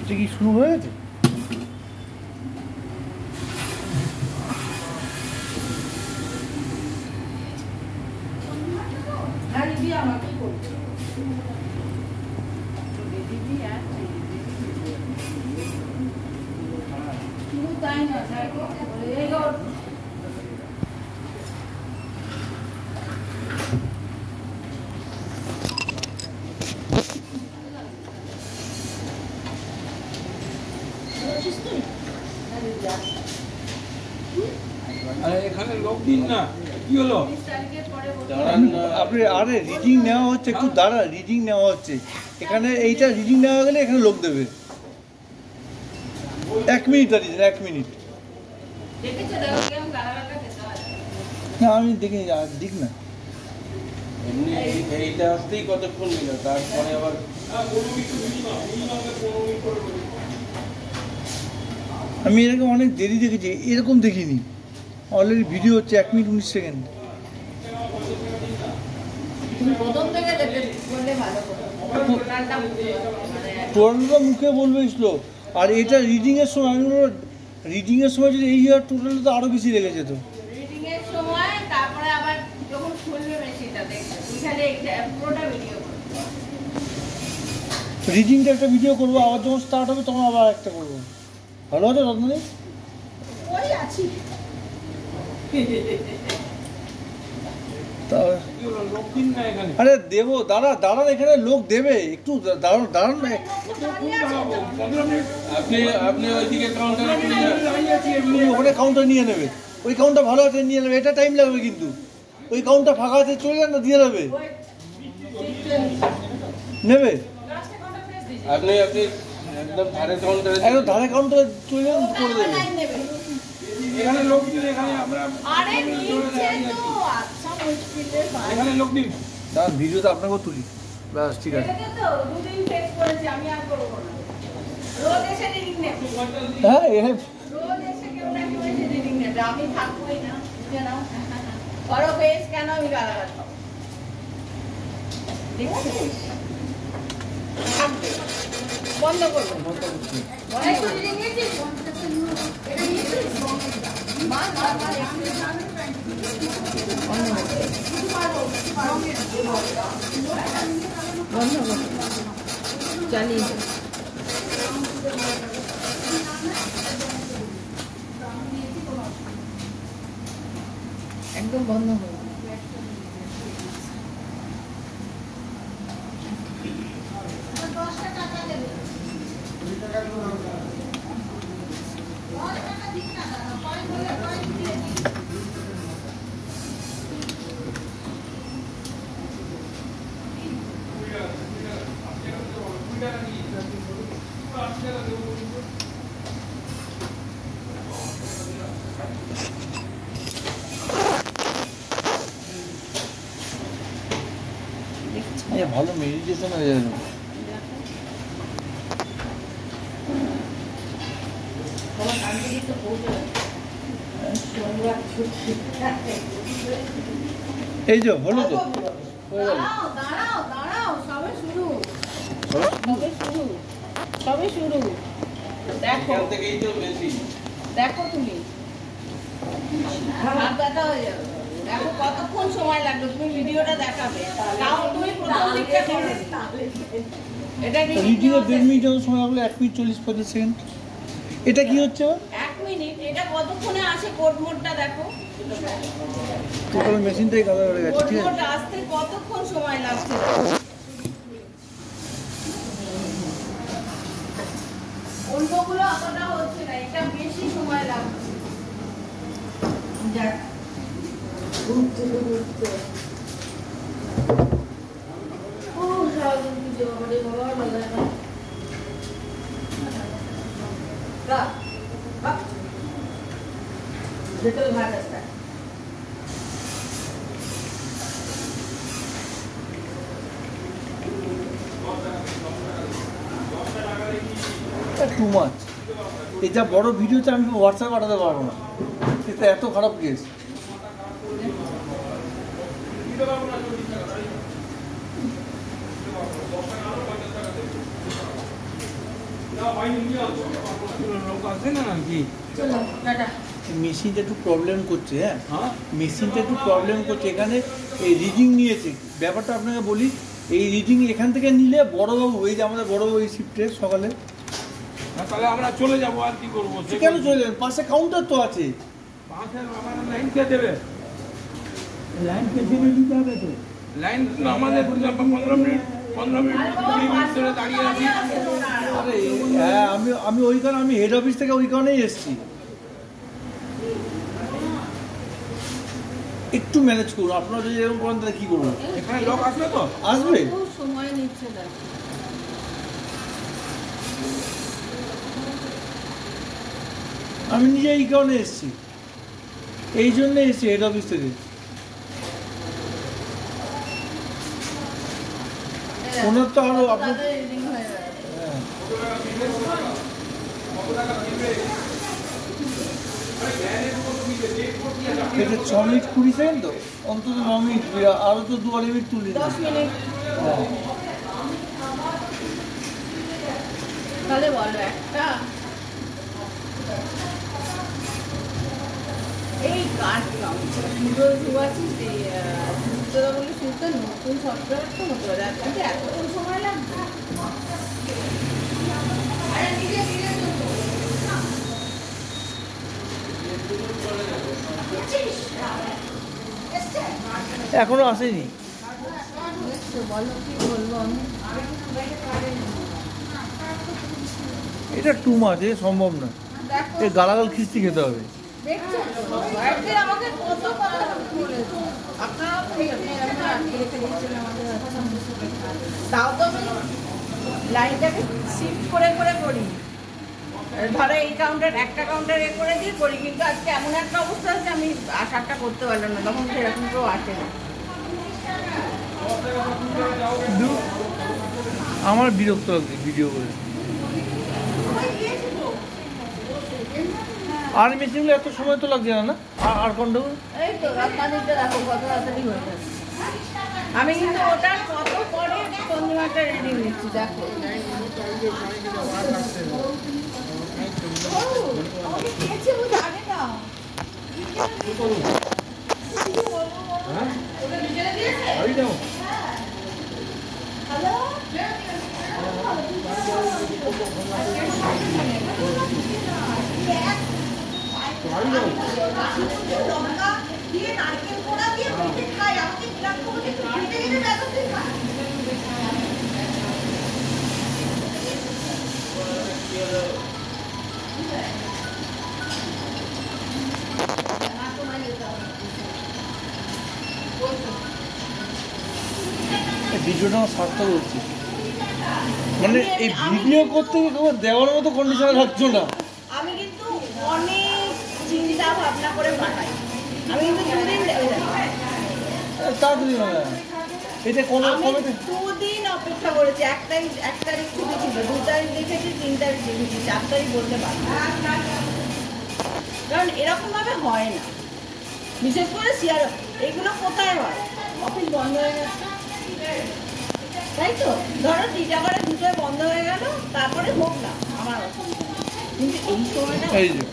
এটা কি শুরু হয়ে গেছে? এখানে লোক দিন না, কি হলো? আপনি আরে রিডিং নেওয়া হচ্ছে, একটু দাঁড়া, রিডিং নেওয়া হচ্ছে এখানে। এইটা রিডিং নেওয়া গেলে এখানে লোক দেবে। 1 মিনিট দাঁড়িয়ে, 1 মিনিট। না আমি দেখিনি, আর দিক না। এমনি এইটা আসতেই কতক্ষণ নিল, তারপরে আবার আমি এরকম অনেক দেরি দেখেছি, এরকম দেখিনি। অলরেডি ভিডিও হচ্ছে 1 মিনিট 19 সেকেন্ড। টোটালটা মুখে বলবে স্লো, আর এটা রিডিংয়ের সময় আমি বলবো, রিডিংয়ের সময় যদি এই আর টোটালটা তো আরও বেশি লেগে যেত। রিডিংয়ের সময় তারপরে আবার যখন খুলবে মেশিনটা দেখবে ওইখানে পুরোটা ভিডিও করবে। রিডিংটা একটা ভিডিও করবো, আবার যখন স্টার্ট হবে তখন আবার একটা করবো। ভালো আছে রত্নদী? ওই আছি। আরে দেবো, দাঁড়ান এখানে লোক দেবে, একটু দাঁড়ান না। আপনি ওইদিকে ওখানে কাউন্টার নিয়ে নেবে, ওই কাউন্টার ভালো আছে নিয়ে নেবে, এটা টাইম লাগবে কিন্তু। ওই কাউন্টার ফাঁকা আছে, চলে যান না, দিয়ে দেবে, নেবে। আপনি একদম ধারে কাউন্টারে চলে যান, করে দেবে। এখানে লোক দিন, এখানে আমরা এখানে লোক দিন। দাঁড়ান, ভিডিওতে আপনাকেও তুলি, ব্যাস ঠিক আছে। হ্যাঁ আমি থাকবোই না, বড় বেশ কেন আমি গালাগাল খাবো, ঠিক আছে? বন্ধ করবো, বন্ধ করছি। চালিয়ে একদম বন্ধ হবে। ভালো মেডিটেশন হয়ে যাবে। এই যে হলো তো, সবে শুরু। দেখো দেখো তুমি হাত ব্যথা হয়ে যাবে। দেখো কতক্ষণ সময় লাগবে, তুমি ভিডিওটা দেখাবে, তাও তুমি প্রথম দিকটা করো। এটা রিডিং এর 1.5 মিনিট সময় লাগলো, 1 মিনিট 40-45 সেকেন্ড। এটা কি হচ্ছে? 1 মিনিট। এটা কতক্ষণে আসে কোড মোডটা দেখো। টোটাল মেশিনটাই কাজ করে গেছে, ঠিক আছে? কোড মোড আসতে কতক্ষণ সময় লাগছে? অন্যগুলো অতটা হচ্ছে না, এটা বেশি সময় লাগছে। যাক ঘুরতে ঘুরতে ও সারাদিন কি যে বাবা বাবা little hard as that. Too much. এই যা বড় ভিডিওতে আমি হোয়াটসঅ্যাপে পাঠাতে পারবো না, এটা এত খারাপ কেস। মেশিনটা একটু প্রবলেম করছে, হ্যাঁ মেশিনটা একটু প্রবলেম করছে। এখানে এই রিডিং নিয়েছে, ব্যাপারটা আপনাকে বলি, এই রিডিং এখান থেকে নিলে বড়োবাবু, এই যে আমাদের বড়োবাবু এই শিফটে সকালে, তাহলে আমরা চলে যাবো, আর কি করবো? কেন চলে যাবেন? পাশে কাউন্টার তো আছে। লাইন কে দেবে? লাইন পেছনে দিতে হবে তো। লাইন আমাদের 15 মিনিট 20 মিনিট ধরে দাঁড়িয়ে আছি। আরে হ্যাঁ, আমি ওই কারণে, আমি হেড অফিস থেকে ওই কারণেই এসেছি। একটু ম্যানেজ করুন, আপনারা যদি এরকম করেন তাহলে কি করবো? এখানে লোক আসবে তো? আসবে। সময় নিচ্ছে দেখ। আমি নিজে এই কারণে এসেছি, এই জন্য এসেছি হেড অফিস থেকে। ওনার তো আরো আপনার এটা 6 মিনিট 20 সেকেন্ড তো, অন্তত 9 মিনিট, আরো তো 2 মিনিট তুলি। 10 মিনিট তাহলে বলো একটা এই কার্ড বলে শুনতে নতুন সফটওয়্যার তো হতে পারে, কিন্তু এতক্ষণ সময় লাগবে। এখনো আসেনি। বলো কি বলবো আমি, এটা টু মাছ, এ সম্ভব না, এ গালাগাল খিস্তি খেতে হবে। আমাকে কত কথা বলেছে, আপনারাও তাও তো আমি লাইনটাকে শিফট করে করে করি। ধরো এই কাউন্টার একটা কাউন্টার এ করে দিয়ে করি, কিন্তু আজকে এমন একটা অবস্থা আছে আমি আসারটা করতে পারলাম না, তখন সেরকম কেউ আসে না। আমার বিরক্ত লাগছে ভিডিও করে। আর মেশিনগুলো এত সময় তো লাগছে না, আর কন্ট্রোল এই তো রাজধানীতে দেখো কত তাড়াতাড়ি হয়ে যাচ্ছে। আমি কিন্তু ওটার কত পরে পূর্ণিমাটা রেডি নিচ্ছি, দেখো ভিডিওটা আমার সার্থক হচ্ছে, মানে এই ভিডিও করতে গিয়ে তোমার দেওয়ার মতো কন্ডিশনে থাকছো না। আমি কিন্তু অনেক চিন্তা ভাবনা করে পাঠাই, আমি কিন্তু 2 দিন তাড়াতাড়ি হবে এটা কোনো কবে 2 দিন অপেক্ষা করেছি। 1 তারিখ ছুটি ছিল, 2 তারিখ দেখেছি, 3 তারিখ দেখেছি, 4 তারিখ বলতে পারবো, কারণ এরকম ভাবে হয় না। বিশেষ করে শেয়ার এগুলো কোথায় হয়, অফিস বন্ধ হয়ে গেছে, তাই তো ধরো টিটাগড়ে দুটোই বন্ধ হয়ে গেল, তারপরে হোক না আমার অসুবিধা, কিন্তু এই সময়টা এই যে